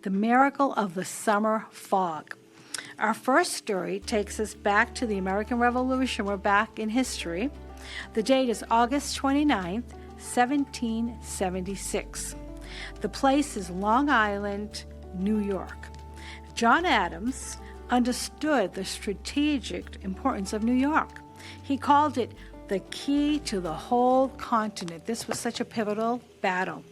The miracle of the summer fog. Our first story takes us back to the American Revolution. We're back in history. The date is August 29th, 1776. The place is Long Island, New York. John Adams understood the strategic importance of New York. He called it the key to the whole continent. This was such a pivotal battle.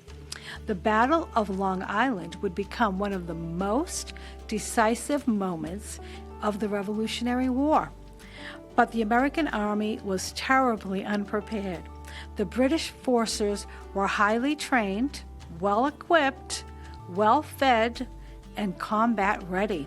The Battle of Long Island would become one of the most decisive moments of the Revolutionary War. But the American army was terribly unprepared. The British forces were highly trained, well-equipped, well-fed, and combat-ready.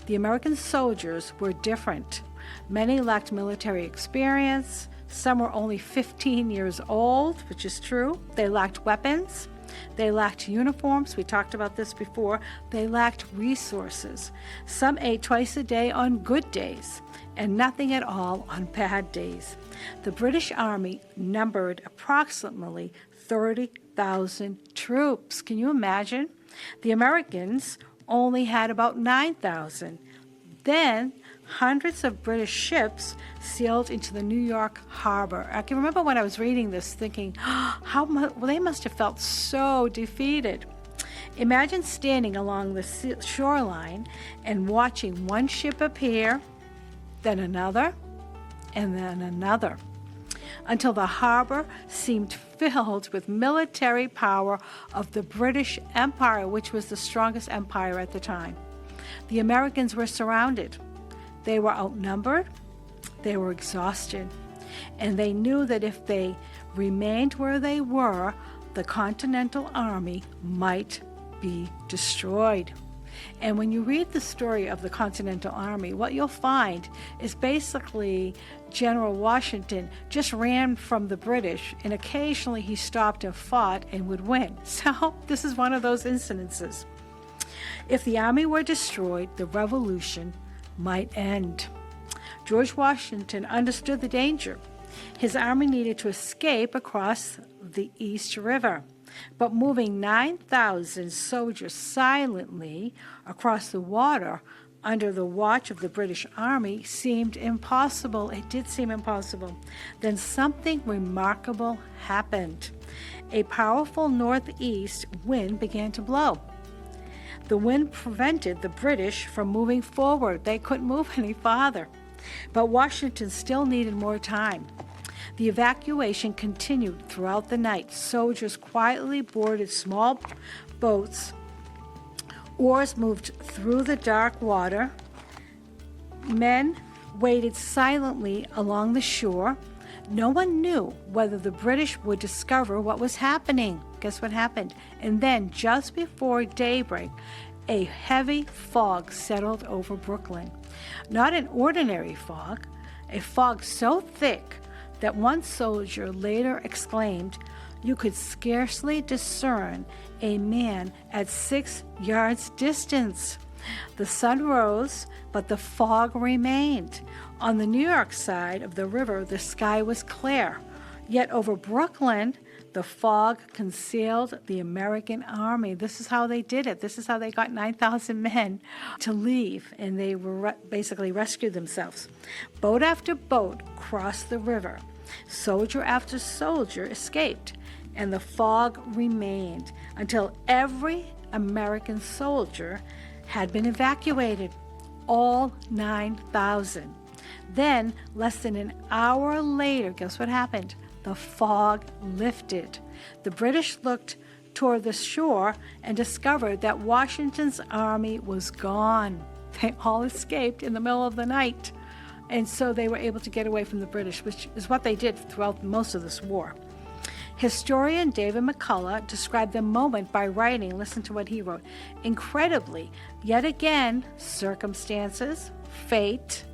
The American soldiers were different. Many lacked military experience. Some were only 15 years old, which is true. They lacked weapons. They lacked uniforms. We talked about this before. They lacked resources. Some ate twice a day on good days and nothing at all on bad days. The British Army numbered approximately 30,000 troops. Can you imagine? The Americans only had about 9,000. Then hundreds of British ships sailed into the New York harbor. I can remember when I was reading this thinking, they must have felt so defeated. Imagine standing along the shoreline and watching one ship appear, then another, and then another, until the harbor seemed filled with military power of the British Empire, which was the strongest empire at the time. The Americans were surrounded. They were outnumbered, they were exhausted, and they knew that if they remained where they were, the Continental Army might be destroyed. And when you read the story of the Continental Army, what you'll find is basically General Washington just ran from the British, and occasionally he stopped and fought and would win. So this is one of those incidences. If the army were destroyed, the revolution might end. George Washington understood the danger. His army needed to escape across the East River, but moving 9,000 soldiers silently across the water under the watch of the British Army seemed impossible. It did seem impossible. Then something remarkable happened. A powerful northeast wind began to blow. The wind prevented the British from moving forward. They couldn't move any farther. But Washington still needed more time. The evacuation continued throughout the night. Soldiers quietly boarded small boats. Oars moved through the dark water. Men waited silently along the shore. No one knew whether the British would discover what was happening. Guess what happened? And then, just before daybreak, a heavy fog settled over Brooklyn. Not an ordinary fog, a fog so thick that one soldier later exclaimed, "You could scarcely discern a man at 6 yards distance." The sun rose, but the fog remained. On the New York side of the river, the sky was clear. Yet over Brooklyn, the fog concealed the American army. This is how they did it. This is how they got 9,000 men to leave, and they were basically rescued themselves. Boat after boat crossed the river. Soldier after soldier escaped, and the fog remained until every American soldier had been evacuated, all 9,000. Then, less than an hour later, guess what happened? The fog lifted. The British looked toward the shore and discovered that Washington's army was gone. They all escaped in the middle of the night. And so they were able to get away from the British, which is what they did throughout most of this war. Historian David McCullough described the moment by writing, listen to what he wrote, "Incredibly, yet again, circumstances, fate,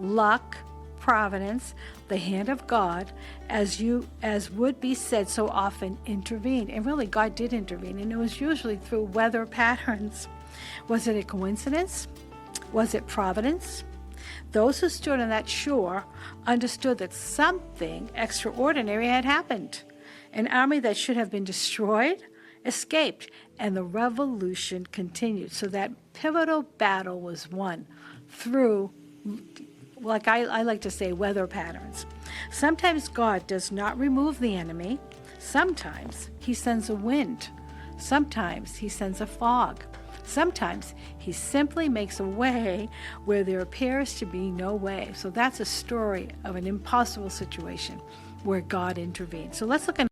luck, providence, the hand of God, as would be said so often, intervened." And really, God did intervene, and it was usually through weather patterns. Was it a coincidence? Was it providence? Those who stood on that shore understood that something extraordinary had happened. An army that should have been destroyed escaped, and the revolution continued. So that pivotal battle was won through, like I like to say, weather patterns. Sometimes God does not remove the enemy. Sometimes he sends a wind. Sometimes he sends a fog. Sometimes he simply makes a way where there appears to be no way. So that's a story of an impossible situation where God intervened. So let's look at